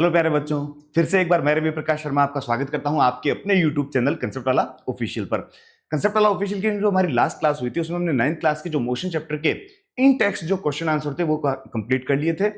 Hello प्यारे बच्चों, फिर से एक बार मैं रवि प्रकाश शर्मा आपका स्वागत करता हूं आपके अपने यूट्यूब चैनल कंसेप्ट वाला ऑफिशियल पर। कंसेप्ट वाला ऑफिशियल की जो हमारी लास्ट क्लास हुई थी उसमें हमने 9th क्लास के जो मोशन चैप्टर के इन टेक्स्ट जो क्वेश्चन आंसर थे वो कंप्लीट कर लिए थे।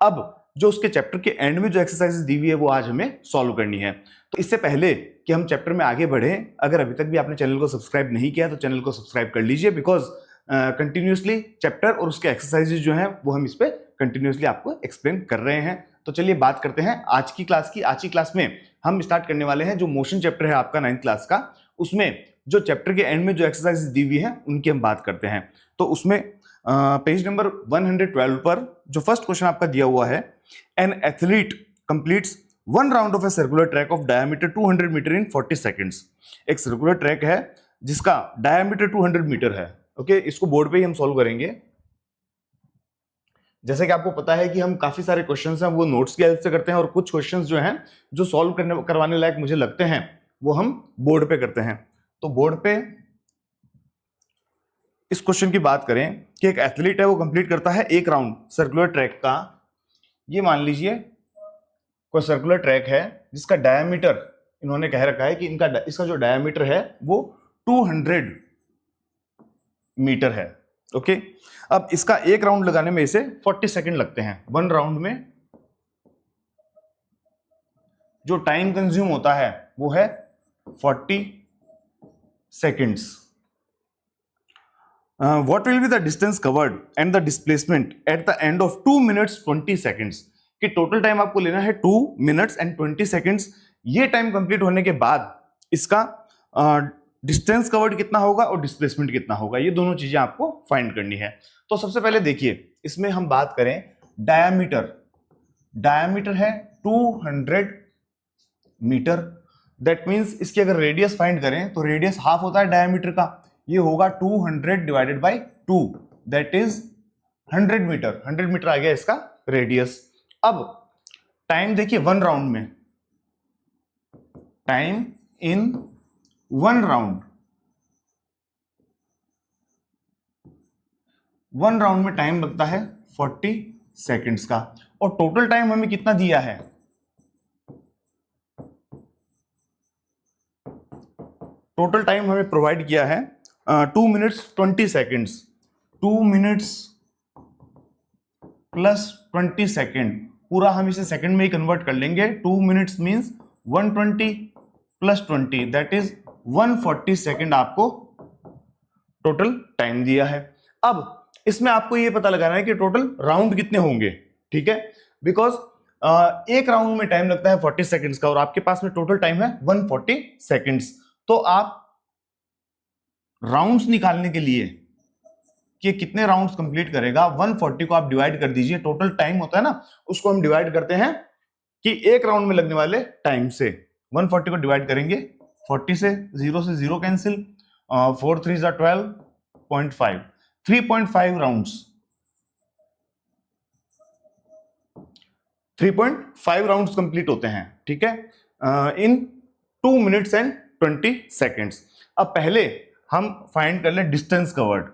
अब जो उसके चैप्टर के एंड में जो एक्सरसाइजेस दी हुई है वो आज हमें सॉल्व करनी है। तो इससे पहले कि हम चैप्टर में आगे बढ़े, अगर अभी तक भी आपने चैनल को सब्सक्राइब नहीं किया तो चैनल को सब्सक्राइब कर लीजिए, बिकॉज कंटिन्यूसली चैप्टर और उसके एक्सरसाइजेज जो हैं वो हम इस पे कंटिन्यूसली आपको एक्सप्लेन कर रहे हैं। तो चलिए बात करते हैं आज की क्लास की। आज की क्लास में हम स्टार्ट करने वाले हैं जो मोशन चैप्टर है आपका 9th क्लास का, उसमें जो चैप्टर के एंड में जो एक्सरसाइजेस दी हुई है उनकी हम बात करते हैं। तो उसमें पेज नंबर 112 पर जो फर्स्ट क्वेश्चन आपका दिया हुआ है, an athlete completes one round of a circular track of diameter 200 metre in 40 seconds. एक सर्कुलर ट्रैक है जिसका डायमीटर 200 मीटर है। ओके, इसको बोर्ड पे ही हम सॉल्व करेंगे। जैसे कि आपको पता है कि हम काफी सारे क्वेश्चंस हैं वो नोट्स की हेल्प से करते हैं, और कुछ क्वेश्चंस जो हैं जो सॉल्व करवाने लायक मुझे लगते हैं वो हम बोर्ड पे करते हैं। तो बोर्ड पे इस क्वेश्चन की बात करें कि एक एथलीट है वो कंप्लीट करता है एक राउंड सर्कुलर ट्रैक का। ये मान लीजिए कोई सर्कुलर ट्रैक है जिसका डायमीटर इन्होंने कह रखा है कि इसका जो डायमीटर है वो 200 मीटर है। ओके, अब इसका एक राउंड लगाने में इसे 40 सेकंड लगते हैं। वन राउंड में जो टाइम कंज्यूम होता है वो है 40 seconds. What will be the distance covered and the displacement at the end of 2 minutes 20 seconds. कि टोटल टाइम आपको लेना है 2 मिनट्स एंड 20 सेकंड्स। ये टाइम कंप्लीट होने के बाद इसका डिस्टेंस कवर्ड कितना होगा और डिस्प्लेसमेंट कितना होगा, ये दोनों चीजें आपको फाइंड करनी है। तो सबसे पहले देखिए, इसमें हम बात करें डायमीटर है 200 मीटर। दैट मींस इसकी अगर रेडियस फाइंड करें तो रेडियस हाफ होता है डायमीटर का, ये होगा 200 divided by 2, that is 100 metre. 100 metre आ गया इसका रेडियस। अब टाइम देखिए वन राउंड में, टाइम इन वन राउंड में टाइम लगता है 40 सेकंड्स का। और टोटल टाइम हमें कितना दिया है, टोटल टाइम हमें प्रोवाइड किया है 2 minutes 20 seconds. 2 minutes plus 20 second, पूरा हम इसे सेकंड में ही कन्वर्ट कर लेंगे। 2 minutes means 120 plus 20, that is 140 second आपको टोटल टाइम दिया है। अब इसमें आपको ये पता लगाना है कि टोटल राउंड कितने होंगे, ठीक है, बिकॉज एक राउंड में टाइम लगता है 40 सेकंड्स का और आपके पास में टोटल टाइम है 140 सेकंड्स। तो आप राउंड्स निकालने के लिए कि कितने राउंड्स कंप्लीट करेगा, 140 को आप डिवाइड कर दीजिए। टोटल टाइम होता है ना, उसको हम डिवाइड करते हैं कि एक राउंड में लगने वाले टाइम से। 140 को डिवाइड करेंगे 40 से, 0 से 0 कैंसिल, 4 3 जा 12.5, 3.5 राउंड्स, 3.5 राउंड्स कंप्लीट होते हैं, ठीक है, इन 2 मिनट्स एंड 20 सेकेंड्स। अब पहले हम फाइंड कर लें डिस्टेंस कवर्ड।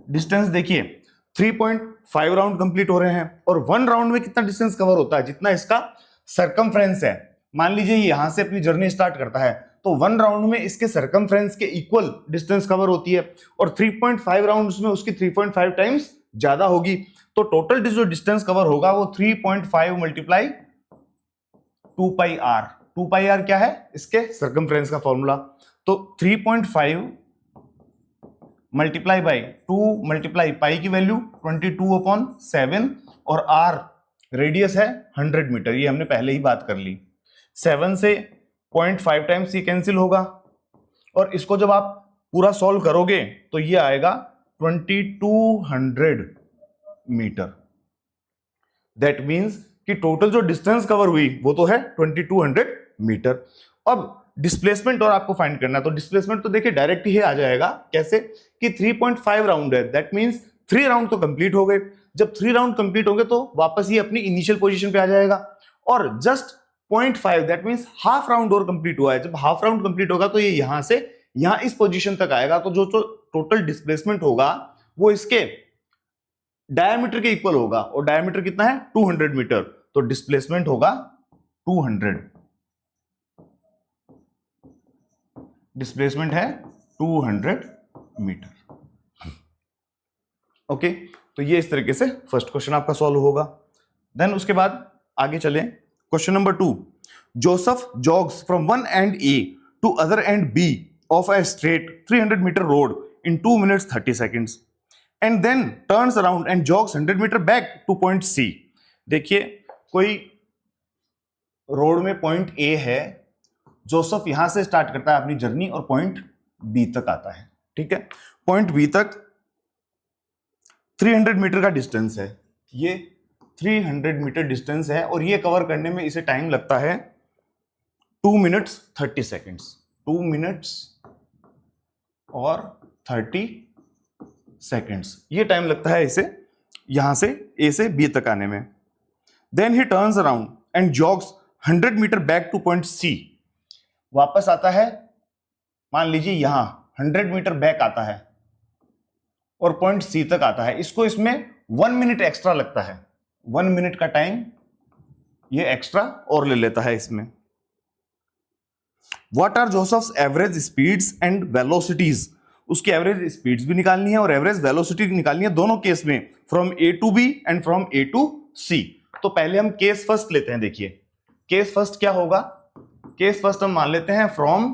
डिस्टेंस देखिए 3.5 राउंड कंप्लीट हो रहे हैं और वन राउंड में कितना डिस्टेंस कवर होता है, जितना इसका सरकमफ्रेंस है। मान लीजिए यहां से अपनी जर्नी स्टार्ट करता है तो वन राउंड में इसके सरकमफ्रेंस के इक्वल डिस्टेंस कवर होती है, और 3.5 राउंड्स में उसकी 3.5 टाइम्स ज्यादा होगी। तो टोटल जो डिस्टेंस कवर होगा वो 3.5 multiply 2 pi r. 2 pi r क्या है, इसके सरकमफ्रेंस का फॉर्मूला। तो 3.5 मल्टीप्लाई बाई 2 मल्टीप्लाई पाई की वैल्यू 22/7 और आर रेडियस है 100 मीटर, ये हमने पहले ही बात कर ली। 7 से 0.5 टाइम्स ये कैंसिल होगा, और इसको जब आप पूरा सॉल्व करोगे तो ये आएगा 2200 मीटर। दैट मींस कि टोटल जो डिस्टेंस कवर हुई वो तो है 2200 मीटर। अब डिस्प्लेसमेंट और आपको फाइंड करना है, तो डिस्प्लेसमेंट तो देखिए डायरेक्ट ही आ जाएगा। कैसे कि 3.5 राउंड है, दैट मींस 3 राउंड तो कंप्लीट हो गए। जब 3 राउंड कंप्लीट होंगे तो वापस ये अपनी इनिशियल पोजीशन पे आ जाएगा, और just 0.5 that means half round और कंप्लीट हुआ है। जब हाफ राउंड कंप्लीट होगा तो ये यहां से यहां इस पोजीशन तक आएगा। तो जो टोटल डिस्प्लेसमेंट होगा वो इसके डायमीटर के इक्वल होगा, और डायमीटर कितना है 200 मीटर, तो डिस्प्लेसमेंट होगा 200, डिस्प्लेसमेंट है 200 मीटर। ओके, तो ये इस तरीके से फर्स्ट क्वेश्चन आपका सॉल्व होगा। देन उसके बाद आगे चलें, question number 2, Joseph jogs from one end A to other end B of a straight 300 metre road in 2 minutes 30 seconds and then turns around and jogs 100 metre back to point C। देखिए, कोई road में point A है, Joseph यहां से start करता है अपनी journey और पॉइंट B तक आता है, ठीक है। पॉइंट B तक 300 मीटर का डिस्टेंस है, ये 300 मीटर डिस्टेंस है, और ये कवर करने में इसे टाइम लगता है 2 मिनट्स 30 सेकेंड्स, 2 मिनट्स और 30 सेकेंड्स, ये टाइम लगता है इसे यहां से ए से बी तक आने में। Then he turns around and jogs 100 metre back to point C, वापस आता है, मान लीजिए यहां 100 मीटर बैक आता है और पॉइंट सी तक आता है, इसको इसमें 1 मिनट एक्स्ट्रा लगता है, 1 मिनट का टाइम ये एक्स्ट्रा और ले लेता है इसमें। What are Joseph's average speeds and velocities, उसकी एवरेज स्पीड्स भी निकालनी है और एवरेज वेलोसिटी निकालनी है, दोनों केस में, from A to B and from A to C. तो पहले हम केस फर्स्ट लेते हैं। देखिए, केस फर्स्ट क्या होगा, केस फर्स्ट हम मान लेते हैं फ्रॉम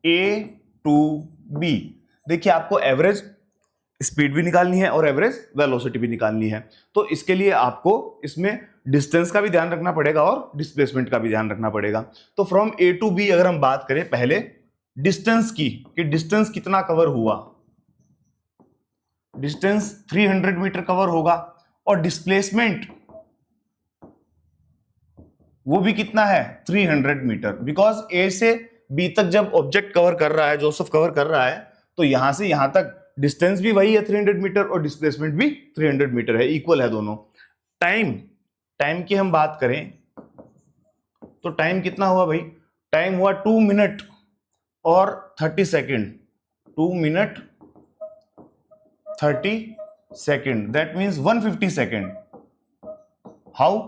ए टू बी। देखिए, आपको एवरेज स्पीड भी निकालनी है और एवरेज वेलोसिटी भी निकालनी है, तो इसके लिए आपको इसमें डिस्टेंस का भी ध्यान रखना पड़ेगा और डिस्प्लेसमेंट का भी ध्यान रखना पड़ेगा। तो फ्रॉम ए टू बी अगर हम बात करें पहले डिस्टेंस की, कि डिस्टेंस कितना कवर हुआ, डिस्टेंस 300 मीटर कवर होगा, और डिस्प्लेसमेंट वो भी कितना है 300 मीटर, बिकॉज ए से बी तक जब ऑब्जेक्ट कवर कर रहा है, जोसेफ कवर कर रहा है, तो यहां से यहां तक डिस्टेंस भी वही है 300 मीटर और डिस्प्लेसमेंट भी 300 मीटर है, इक्वल है दोनों। टाइम की हम बात करें तो टाइम कितना हुआ भाई, टाइम हुआ 2 मिनट और 30 second, 2 minute 30 second, that means 150 second. How,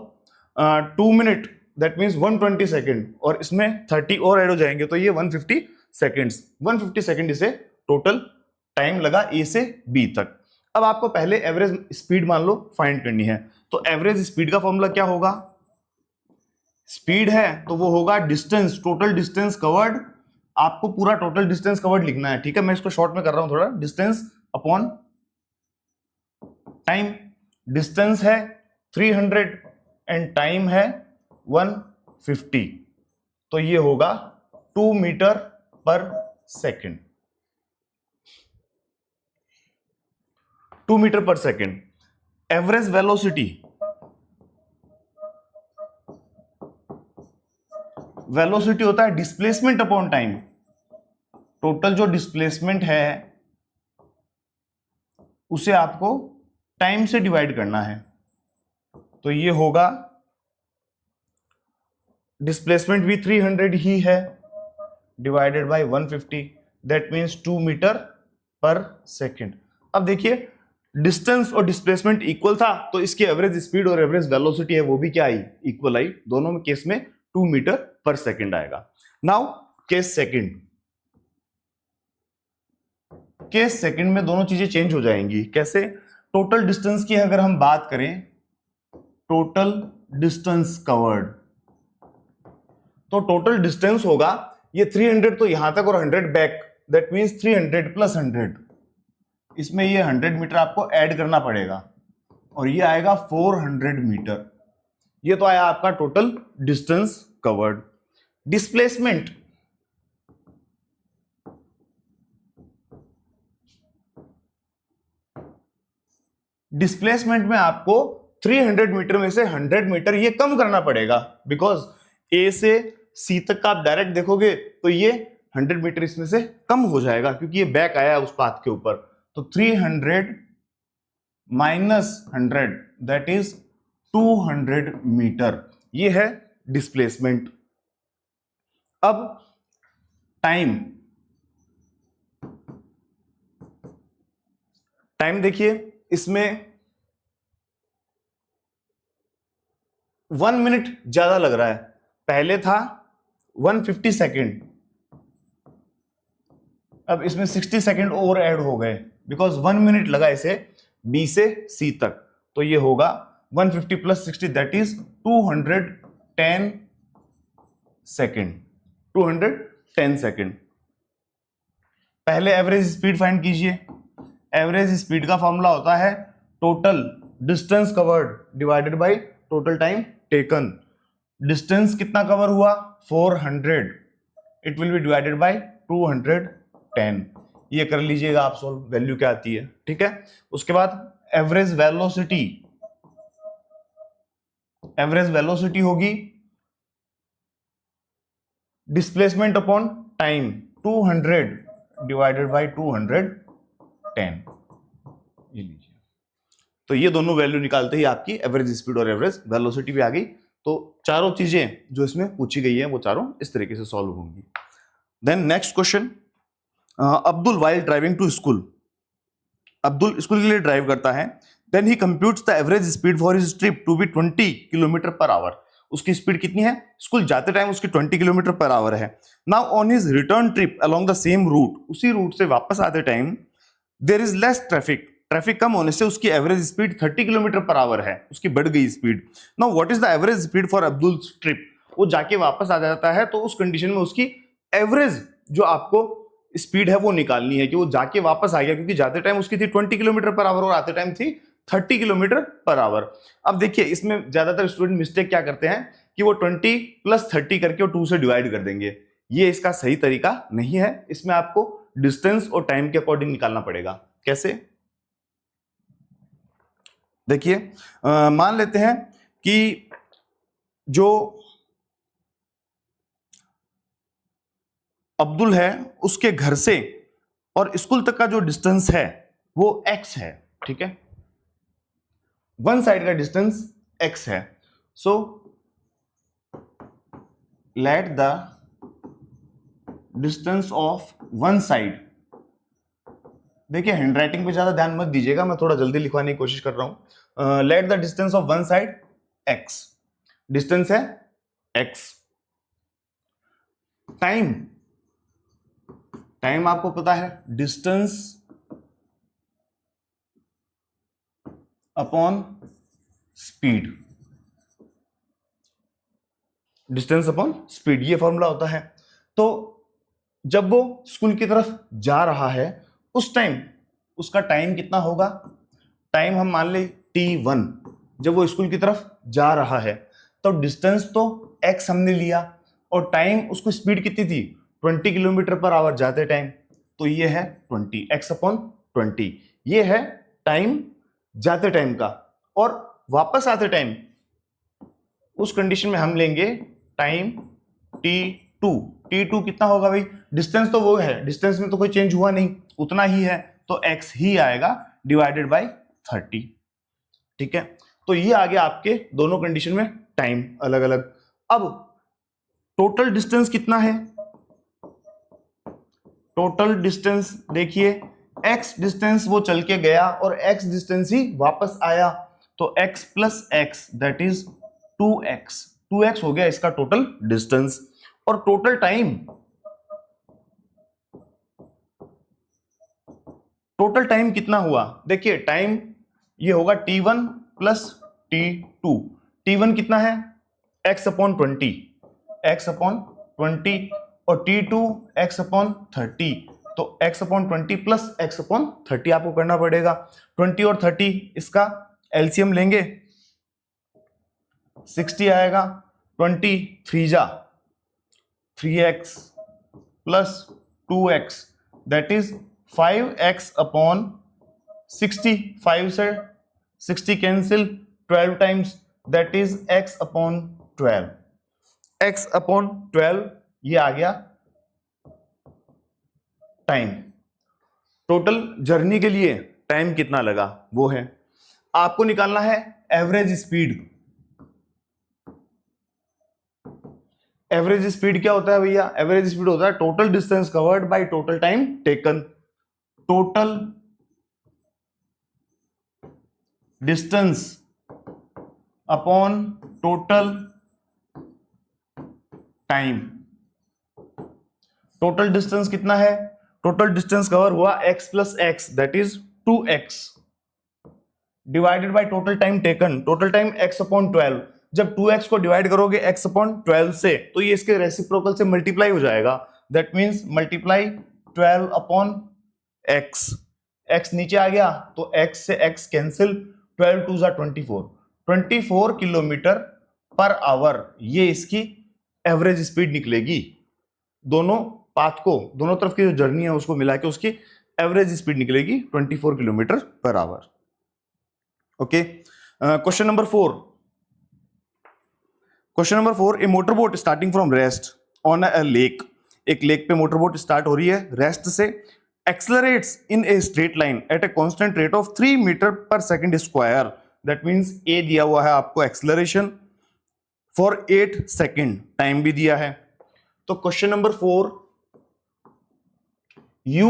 2 minute that means 120 second, और इसमें 30 और ऐड हो जाएंगे तो ये 150 सेकेंड्स, 150 सेकेंड इसे टोटल टाइम लगा ए से बी तक। अब आपको पहले एवरेज स्पीड मान लो फाइंड करनी है, तो एवरेज स्पीड का फॉर्मूला क्या होगा, स्पीड है तो वो होगा डिस्टेंस, टोटल डिस्टेंस कवर्ड, आपको पूरा टोटल डिस्टेंस कवर्ड लिखना है, ठीक है। मैं इसको शॉर्ट में कर रहा हूं थोड़ा, डिस्टेंस अपॉन टाइम। डिस्टेंस है 300 एंड टाइम है 150, तो ये होगा 2 metre per second, 2 metre per second. Average velocity, velocity होता है डिस्प्लेसमेंट अपॉन टाइम, टोटल जो डिस्प्लेसमेंट है उसे आपको टाइम से डिवाइड करना है, तो ये होगा, डिस्प्लेसमेंट भी 300 ही है, divided by 150, that means 2 metre per second. अब देखिए, डिस्टेंस और डिस्प्लेसमेंट इक्वल था, तो इसकी एवरेज स्पीड और एवरेज वेलोसिटी है वो भी क्या आई, इक्वल आई, दोनों में केस में 2 मीटर पर सेकेंड आएगा। Now case second, case second में दोनों चीजें चेंज हो जाएंगी। कैसे, टोटल डिस्टेंस की अगर हम बात करें, टोटल डिस्टेंस कवर्ड, तो टोटल डिस्टेंस होगा ये 300 तो यहां तक और 100 बैक, दैट मींस 300 प्लस 100, इसमें ये 100 मीटर आपको ऐड करना पड़ेगा और ये आएगा 400 मीटर। ये तो आया आपका total distance covered. Displacement, displacement में आपको 300 मीटर में से 100 मीटर ये कम करना पड़ेगा, बिकॉज ए से सी तक का आप डायरेक्ट देखोगे तो ये 100 मीटर इसमें से कम हो जाएगा क्योंकि ये बैक आया उस पाथ के ऊपर। तो 300 माइनस 100 दैट इज 200 मीटर, ये है डिस्प्लेसमेंट। अब टाइम, टाइम देखिए, इसमें 1 मिनट ज्यादा लग रहा है, पहले था 150 सेकेंड, अब इसमें 60 सेकेंड और ऐड हो गए, बिकॉज 1 मिनट लगा इसे बी से सी तक, तो ये होगा 150 plus 60 that is 210 second, 210 second. पहले एवरेज स्पीड फाइंड कीजिए। एवरेज स्पीड का फॉर्मूला होता है total distance covered divided by total time taken. Distance कितना कवर हुआ 400, it will be divided by 210। ये कर लीजिएगा आप सोल्व, वैल्यू क्या आती है, ठीक है। उसके बाद एवरेज वेलोसिटी, एवरेज वेलोसिटी होगी displacement upon time, 200 divided by 210। ये लीजिए, तो ये दोनों वैल्यू निकालते ही आपकी एवरेज स्पीड और एवरेज वेलोसिटी भी आ गई। तो चारों चीजें जो इसमें पूछी गई है वो चारों इस तरीके से सॉल्व होंगी। Then next question, Abdul while driving to school, Abdul school के लिए ड्राइव करता है, then he computes the average speed for his trip to be 20 kilometre per hour. उसकी स्पीड कितनी है, स्कूल जाते टाइम उसकी 20 किलोमीटर पर आवर है। Now on his return trip along the same route, उसी रूट से वापस आते time there is less traffic, traffic कम होने से उसकी average speed 30 kilometre per hour है, उसकी बढ़ गई speed. Now what is the average speed for अब्दुल ट्रिप, वो जाके वापस आ जाता है, तो उस कंडीशन में उसकी एवरेज जो आपको स्पीड है वो निकालनी है कि वो जाके वापस आ गया, क्योंकि जाते टाइम उसकी थी 20 किलोमीटर पर आवर और आते टाइम थी 30 किलोमीटर पर आवर। अब देखिए इसमें ज्यादातर स्टूडेंट मिस्टेक क्या करते हैं कि वो 20 प्लस 30 करके वो 2 से डिवाइड कर देंगे, ये इसका सही तरीका नहीं है। इसमें आपको डिस्टेंस और टाइम के अकॉर्डिंग निकालना पड़ेगा। कैसे, देखिए मान लेते हैं कि जो अब्दुल है उसके घर से और स्कूल तक का जो डिस्टेंस है वो x है, ठीक है, वन साइड का डिस्टेंस x है। So let the distance of one side, देखिए हैंडराइटिंग पे ज्यादा ध्यान मत दीजिएगा, मैं थोड़ा जल्दी लिखवाने की कोशिश कर रहा हूं। Let the distance of one side x, distance है x। टाइम, टाइम आपको पता है distance upon speed, distance upon speed ये फॉर्मूला होता है। तो जब वो स्कूल की तरफ जा रहा है उस टाइम उसका टाइम कितना होगा, टाइम हम मान ले t1, जब वो स्कूल की तरफ जा रहा है तो डिस्टेंस तो x हमने लिया और टाइम उसको स्पीड कितनी थी 20 किलोमीटर पर आवर जाते टाइम, तो ये है 20 x अपॉन 20, ये है टाइम जाते टाइम का। और वापस आते टाइम उस कंडीशन में हम लेंगे टाइम t2, t2 कितना होगा भाई, डिस्टेंस तो वो है, डिस्टेंस में तो कोई चेंज हुआ नहीं, उतना ही है, तो x ही आएगा डिवाइडेड बाय 30, ठीक है। तो ये आ गया आपके दोनों कंडीशन में टाइम अलग अलग। अब टोटल डिस्टेंस कितना है, टोटल डिस्टेंस देखिए x डिस्टेंस वो चल के गया और x डिस्टेंस ही वापस आया, तो x plus x that is 2x, 2x हो गया इसका टोटल डिस्टेंस। और टोटल टाइम, टोटल टाइम कितना हुआ, देखिए टाइम ये होगा t1 प्लस t2, t1 कितना है x अपॉन 20, x अपॉन 20 और t2 x अपॉन 30, तो x upon 20 plus x upon 30 आपको करना पड़ेगा। 20 और 30 इसका एलसीएम लेंगे 60 आएगा, 20 3 जा 3x plus 2x that is 5x upon 60, 5 से 60 cancel, 12 times that is x upon 12, x upon 12 ये आ गया टाइम। टोटल जर्नी के लिए टाइम कितना लगा वो है। आपको निकालना है एवरेज स्पीड। एवरेज स्पीड क्या होता है भैया, एवरेज स्पीड होता है total distance covered by total time taken, total distance upon total time. Total distance कितना है? टोटल डिस्टेंस कवर हुआ x plus x that is 2x divided by total time taken. Total time x upon 12। जब 2x को divide करोगे x upon 12 से तो ये इसके रेसिप्रोकल से मल्टीप्लाई हो जाएगा। That means multiply 12 upon x। x नीचे आ गया तो x से x कैंसिल, 12 टू जा 24 किलोमीटर पर आवर ये इसकी एवरेज स्पीड निकलेगी। दोनों पाथ को, दोनों तरफ की जो जर्नी है उसको मिला के उसकी एवरेज स्पीड निकलेगी 24 kilometre per hour. Okay, question number 4। Question number 4, a motorboat starting from rest on a lake. एक लेक पे मोटरबोट स्टार्ट हो रही है रेस्ट से, accelerates in a straight line at a constant rate of 3 metre per second square. That means a दिया हुआ है आपको एक्सेलरेशन फॉर 8 सेकंड, टाइम भी दिया है। तो question number 4, u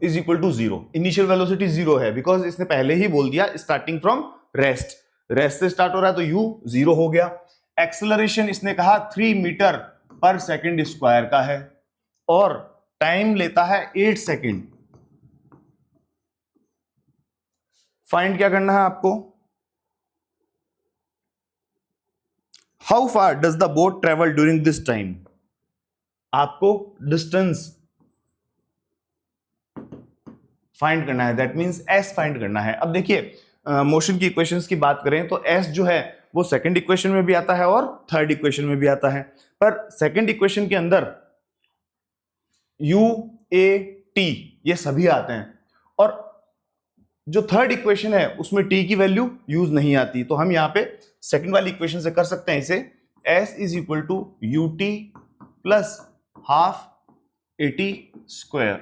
is equal to 0। Initial velocity 0 है बिकॉज इसने पहले ही बोल दिया स्टार्टिंग फ्रॉम रेस्ट। रेस्ट से स्टार्ट हो रहा है तो u 0 हो गया। एक्सेलरेशन इसने कहा 3 मीटर पर सेकंड स्क्वायर का है और टाइम लेता है 8 सेकंड। फाइंड क्या करना है आपको? How far does the boat travel during this time. आपको डिस्टेंस फाइंड करना है, दैट मींस s फाइंड करना है। अब देखिए मोशन की इक्वेशंस की बात करें तो s जो है वो सेकंड इक्वेशन में भी आता है और थर्ड इक्वेशन में भी आता है, पर सेकंड इक्वेशन के अंदर u a t ये सभी आते हैं और जो थर्ड इक्वेशन है उसमें t की वैल्यू यूज नहीं आती। तो हम यहाँ पे सेकंड वाली इक्वेशन से कर सकते हैं इसे, s is equal to u t plus half a t square,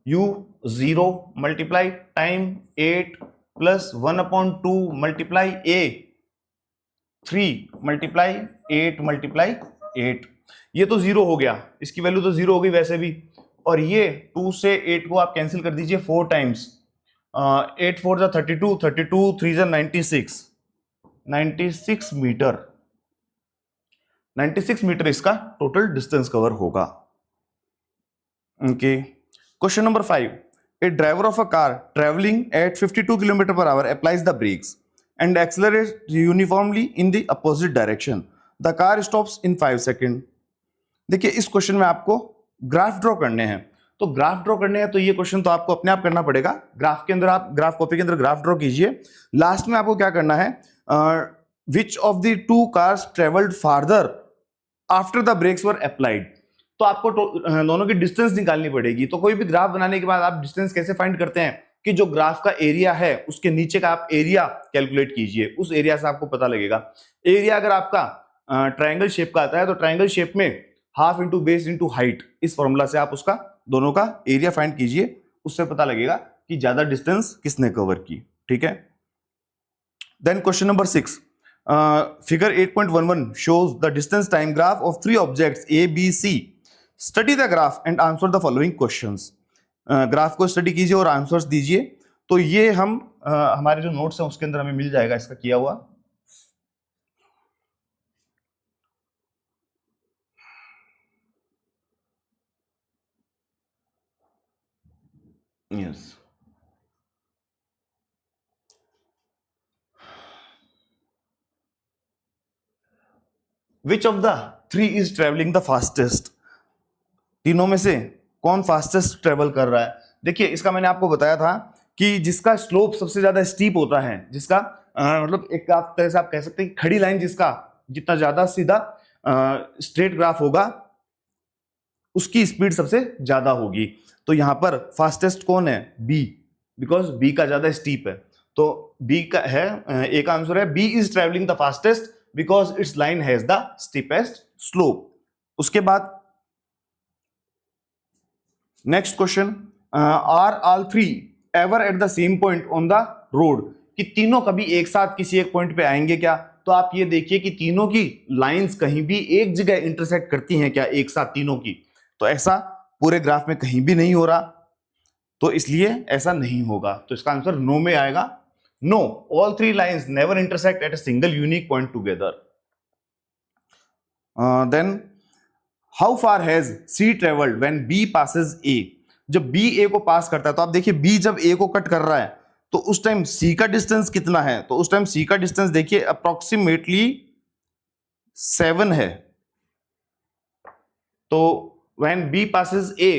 u 0 multiply time 8 plus 1/2 multiply a 3 multiply 8 multiply 8। ये तो 0 हो गया, इसकी वैल्यू तो 0 हो गई वैसे भी, और ये 2 से 8 को आप कैंसिल कर दीजिए 4 टाइम्स। 8 4 जा 32, 32 3 जा 96, 96 मीटर। 96 मीटर इसका टोटल डिस्टेंस कवर होगा। Okay, question number 5, a driver of a car travelling at 52 kilometre per hour applies the brakes and accelerates uniformly in the opposite direction. The car stops in 5 second. देखिए इस question में आपको graph draw करने हैं, तो graph draw करने हैं तो ये क्वेश्चन तो आपको अपने आप करना पड़ेगा। ग्राफ के अंदर आप ग्राफ कॉपी के अंदर ग्राफ ड्रॉ कीजिए। लास्ट में आपको क्या करना है, which of the 2 cars travelled farther after the brakes were applied. तो आपको दोनों की डिस्टेंस निकालनी पड़ेगी। तो कोई भी ग्राफ बनाने के बाद आप डिस्टेंस कैसे फाइंड करते हैं कि जो ग्राफ का एरिया है उसके नीचे का आप एरिया कैलकुलेट कीजिए, उस एरिया से आपको पता लगेगा। एरिया अगर आपका ट्रायंगल शेप का आता है तो ट्रायंगल शेप में half into base into height, इस फॉर्मूला से आप उसका दोनों का एरिया फाइंड कीजिए, उससे पता लगेगा कि ज्यादा डिस्टेंस किसने कवर की। ठीक है, then question number 6, figure 8.11 shows the distance time graph of 3 objects A, B, C. Study the graph and answer the following questions. Graph को स्टडी कीजिए और आंसर्स दीजिए। तो ये हम हमारे जो नोट्स हैं उसके अंदर हमें मिल जाएगा इसका किया हुआ। Yes, which of the 3 is travelling the fastest. तीनों में से कौन फास्टेस्ट ट्रेवल कर रहा है? देखिए इसका मैंने आपको बताया था कि जिसका स्लोप सबसे ज्यादा स्टीप होता है, जिसका मतलब एक आप तरह से आप कह सकते हैं कि खड़ी लाइन जिसका जितना ज्यादा सीधा स्ट्रेट ग्राफ होगा उसकी स्पीड सबसे ज्यादा होगी। तो यहां पर फास्टेस्ट कौन है? बी, बिकॉज बी का ज्यादा स्टीप है। तो बी का है, ए का आंसर है B is travelling the fastest because its line has the steepest slope. उसके बाद next question, are all 3 ever at the same point on the road. कि तीनों कभी एक साथ किसी एक पॉइंट पे आएंगे क्या? तो आप ये देखिए कि तीनों की लाइंस कहीं भी एक जगह इंटरसेक्ट करती हैं क्या एक साथ तीनों की? तो ऐसा पूरे ग्राफ में कहीं भी नहीं हो रहा, तो इसलिए ऐसा नहीं होगा। तो इसका आंसर नो में आएगा। No, all three lines never intersect at a single unique point together. Then how far has C travelled when B passes A. जब बी ए को पास करता है तो आप देखिए बी जब ए को कट कर रहा है तो उस टाइम सी का डिस्टेंस कितना है, तो उस टाइम सी का डिस्टेंस देखिए अप्रोक्सीमेटली 7 है। तो when B passes A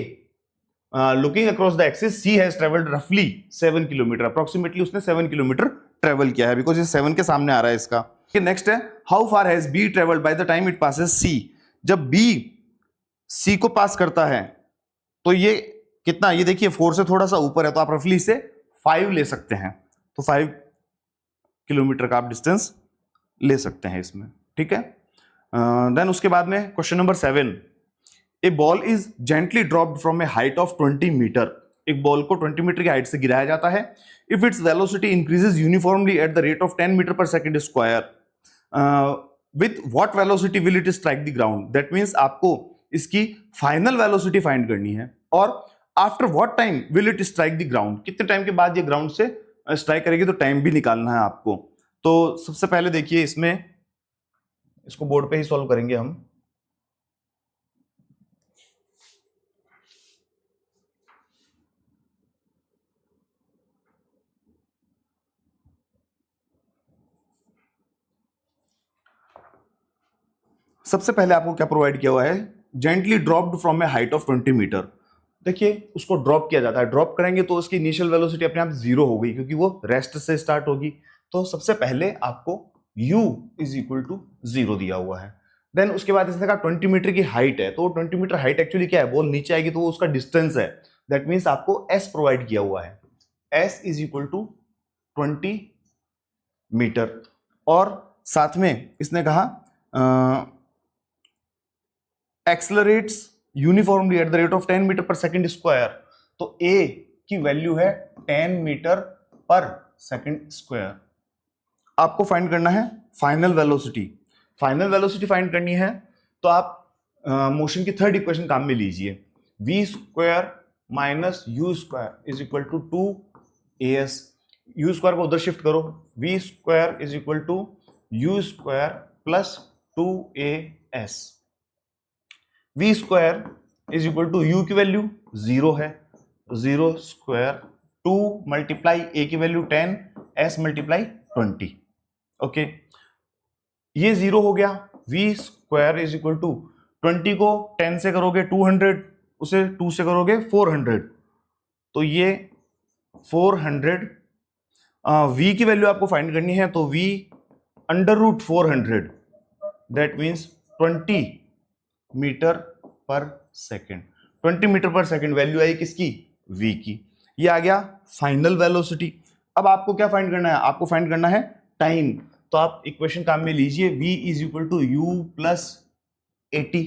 looking across the axis C has travelled रफली 7 किलोमीटर, अप्रोक्सीमेटली उसने 7 किलोमीटर ट्रेवल किया है, बिकॉज ये 7 के सामने आ रहा है इसका। नेक्स्ट है how far has B travelled by the time it passes C. जब बी सी को पास करता है तो ये कितना, ये देखिए 4 से थोड़ा सा ऊपर है, तो आप रफली इसे 5 ले सकते हैं, तो 5 किलोमीटर का आप डिस्टेंस ले सकते हैं इसमें, ठीक है। देन उसके बाद में question number 7, a ball is gently dropped from a height of 20 metre. एक बॉल को 20 मीटर की हाइट से गिराया जाता है। If its velocity increases uniformly at the rate of 10 metre per second square, with what velocity will it strike the ground. That means आपको इसकी final velocity find करनी है, और after what time will it strike the ground, कितने time के बाद ये ground से स्ट्राइक करेगी, तो टाइम भी निकालना है आपको। तो सबसे पहले देखिए इसमें, इसको बोर्ड पे ही सॉल्व करेंगे हम। सबसे पहले आपको क्या प्रोवाइड किया हुआ है, gently dropped from a height of 20 metre. देखिए उसको ड्रॉप किया जाता है, ड्रॉप करेंगे तो उसकी इनिशियल वेलोसिटी अपने आप 0 हो गई, क्योंकि वो रेस्ट से स्टार्ट होगी। तो सबसे पहले आपको u इज इक्वल टू 0 दिया हुआ है। देन उसके बाद इसने कहा 20 मीटर की हाइट है, तो 20 मीटर हाइट एक्चुअली क्या है, बॉल नीचे आएगी तो वो उसका डिस्टेंस है। दैट मीन्स आपको s प्रोवाइड किया हुआ है, s is equal to 20 metre. और साथ में इसने कहा accelerates uniformly at the rate of 10 metre per second square. तो a की वैल्यू है 10 मीटर पर सेकेंड स्क्वायर। आपको फाइंड करना है final velocity. Final velocity find करनी है तो आप मोशन की थर्ड इक्वेशन काम में लीजिए, v square minus u square is equal to 2as। U square को उधर शिफ्ट करो, v square is equal to u square plus 2as। v square is equal to u की वैल्यू 0 है, 0 square 2 multiply a की value 10 s multiply 20। Okay, ये 0 हो गया। v square is equal to 20 को 10 से करोगे 200, उसे 2 से करोगे 400, तो ये 400। v की वैल्यू आपको फाइंड करनी है, तो v under root 400, that means 20 metre per second. 20 metre per second value आई किसकी, v की। ये आ गया फाइनल वेलोसिटी। अब आपको क्या फाइंड करना है, आपको फाइंड करना है टाइम। तो आप इक्वेशन काम में लीजिए, v is equal to u plus 80।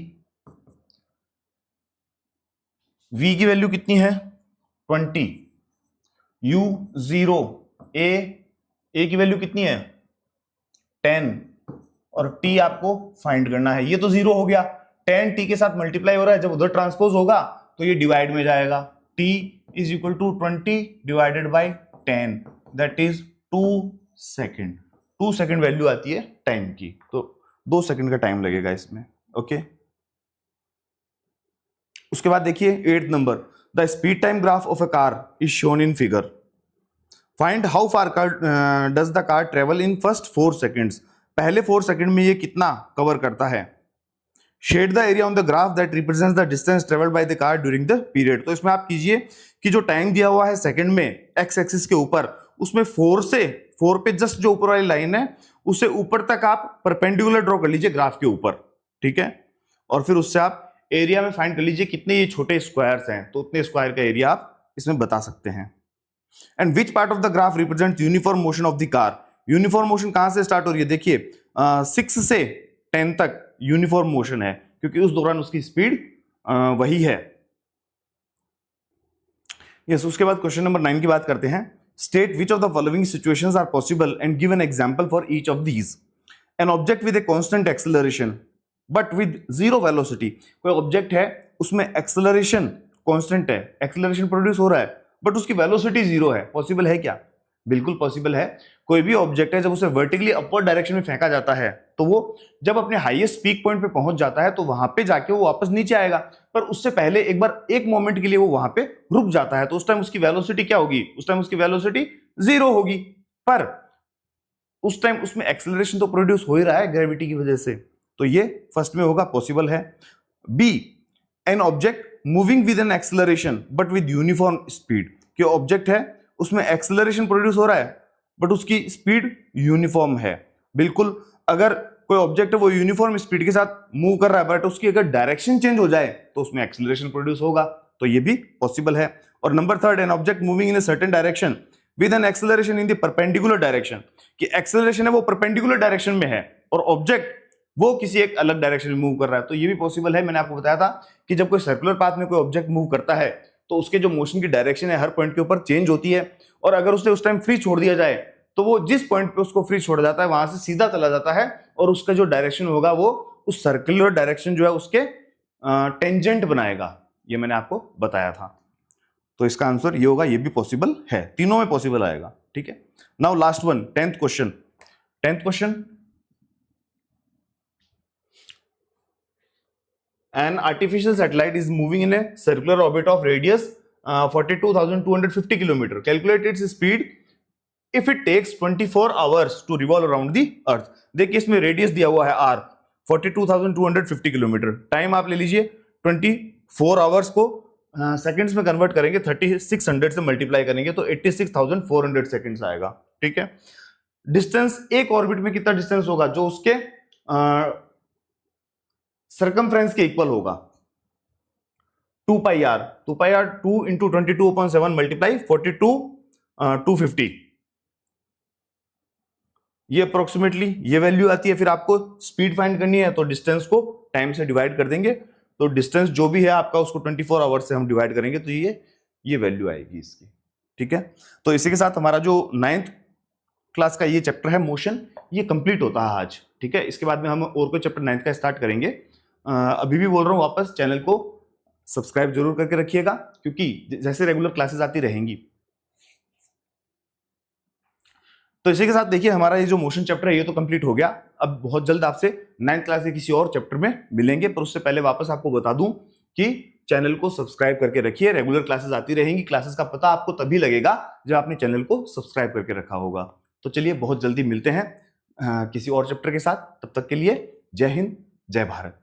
v की वैल्यू कितनी है 20, u 0, a की वैल्यू कितनी है 10, और t आपको फाइंड करना है। ये तो 0 हो गया, 10 t के साथ मल्टीप्लाई हो रहा है, जब उधर ट्रांसपोज होगा तो ये डिवाइड में जाएगा। t is equal to 20 divided by 10, that is 2 second. 2 second value आती है टाइम की, तो 2 सेकेंड का टाइम लगेगा इसमें। ओके, उसके बाद देखिए 8th number, the speed time graph of a car is shown in figure. Find how far does the car travel in first 4 seconds. पहले 4 सेकेंड में ये कितना कवर करता है। Shade the area on the graph that represents the distance travelled by the car during the period. तो इसमें आप कीजिए कि जो टाइम दिया हुआ है सेकंड में एक्स एक्सिस के ऊपर, उसमें 4 पे जस्ट जो ऊपर वाली लाइन है उसे ऊपर तक आप परपेंडिकुलर ड्रॉ कर लीजिए ग्राफ के ऊपर, ठीक है। और फिर उससे आप एरिया में फाइंड कर लीजिए कितने ये छोटे स्क्वायर्स हैं, तो उतने स्क्वायर का एरिया आप इसमें बता सकते हैं। And which part of the graph represent uniform motion of the car. Uniform motion कहां से स्टार्ट हो रही है, देखिए 6 से 10 तक यूनिफॉर्म मोशन है, क्योंकि उस दौरान उसकी स्पीड वही है। यस, उसके बाद क्वेश्चन नंबर 9 की बात करते हैं। State which of the following situations are possible and give an example for each of these. An object with a constant acceleration but with 0 velocity. कोई ऑब्जेक्ट है उसमें एक्सेलरेशन कांस्टेंट है, एक्सेलरेशन प्रोड्यूस हो रहा है बट उसकी velocity 0 है, possible है क्या। बिल्कुल पॉसिबल है। कोई भी ऑब्जेक्ट है जब उसे वर्टिकली अपवर्ड डायरेक्शन में फेंका जाता है तो वो जब अपने हाईएस्ट पीक पॉइंट पे पहुंच जाता है तो वहां पे जाके वो वापस नीचे आएगा, पर उससे पहले एक बार एक मोमेंट के लिए वो वहां पे रुक जाता है, तो उस टाइम उसकी वेलोसिटी क्या होगी? उस टाइम उसकी वेलोसिटी 0 होगी। पर उस टाइम उसमें एक्सेलरेशन तो प्रोड्यूस हो ही रहा है ग्रेविटी की वजह से, तो ये फर्स्ट में होगा, पॉसिबल है। B, an object moving with an acceleration but with uniform speed, कि ऑब्जेक्ट है उसमें एक्सेलरेशन प्रोड्यूस हो रहा है बट उसकी स्पीड यूनिफॉर्म है। बिल्कुल, अगर कोई ऑब्जेक्ट है वो यूनिफॉर्म स्पीड के साथ मूव कर रहा है बट उसकी अगर डायरेक्शन चेंज हो जाए तो उसमें एक्सेलरेशन प्रोड्यूस होगा, तो ये भी पॉसिबल है। और number third, N object moving in a certain direction with an acceleration in the perpendicular direction, कि एक्सेलरेशन है वो परपेंडिकुलर डायरेक्शन में है और ऑब्जेक्ट वो किसी एक अलग डायरेक्शन में मूव कर रहा है, तो ये भी पॉसिबल है। मैंने आपको बताया था कि जब कोई सर्कुलर पाथ में कोई ऑब्जेक्ट मूव करता है तो उसके जो मोशन की डायरेक्शन है हर पॉइंट के ऊपर चेंज होती है, और अगर उसे उस टाइम फ्री छोड़ दिया जाए तो वो जिस पॉइंट पे उसको फ्री छोड़ा जाता है वहां से सीधा चला जाता है और उसका जो डायरेक्शन होगा वो उस सर्कुलर डायरेक्शन जो है उसके टेंजेंट बनाएगा। ये मैंने आपको बताया था, तो इसका आंसर ये होगा, ये भी पॉसिबल है, तीनों में पॉसिबल आएगा। ठीक है, now last one, 10th question. 10th question, an artificial satellite is moving in a circular orbit of radius 42,250 km. Calculate its speed if it takes 24 hours to revolve around the earth. देखिए इसमें radius दिया हुआ है r 42,250 kilometre, time आप ले लीजिए 24 hours को seconds में कन्वर्ट करेंगे, 3600 से मल्टीप्लाई करेंगे तो 86,400 सेकंड्स आएगा। ठीक है, डिस्टेंस एक ऑर्बिट में कितना डिस्टेंस होगा जो उसके सर्कमफ्रेंस के इक्वल होगा, 2 पाई आर 2 इंटू 22/7 मल्टीप्लाई 42,250, ये अप्रोक्सीमेटली ये वैल्यू आती है। फिर आपको स्पीड फाइंड करनी है तो डिस्टेंस को टाइम से डिवाइड कर देंगे, तो डिस्टेंस जो भी है आपका उसको 24 आवर्स से हम डिवाइड करेंगे तो ये वैल्यू आएगी इसकी। ठीक है, तो इसी के साथ हमारा जो 9th क्लास का ये चैप्टर है मोशन, ये कंप्लीट होता है आज। ठीक है, इसके बाद में हम और कोई चैप्टर 9th का स्टार्ट करेंगे। अभी भी बोल रहा हूँ वापस, चैनल को सब्सक्राइब जरूर करके रखिएगा क्योंकि जैसे रेगुलर क्लासेस आती रहेंगी। तो इसी के साथ देखिए हमारा ये जो मोशन चैप्टर है ये तो कंप्लीट हो गया। अब बहुत जल्द आपसे 9th क्लास के किसी और चैप्टर में मिलेंगे, पर उससे पहले वापस आपको बता दूं कि चैनल को सब्सक्राइब करके रखिए, रेगुलर क्लासेस आती रहेंगी। क्लासेस का पता आपको तभी लगेगा जब आपने चैनल को सब्सक्राइब करके रखा होगा। तो चलिए बहुत जल्दी मिलते हैं किसी और चैप्टर के साथ, तब तक के लिए जय हिंद, जय भारत।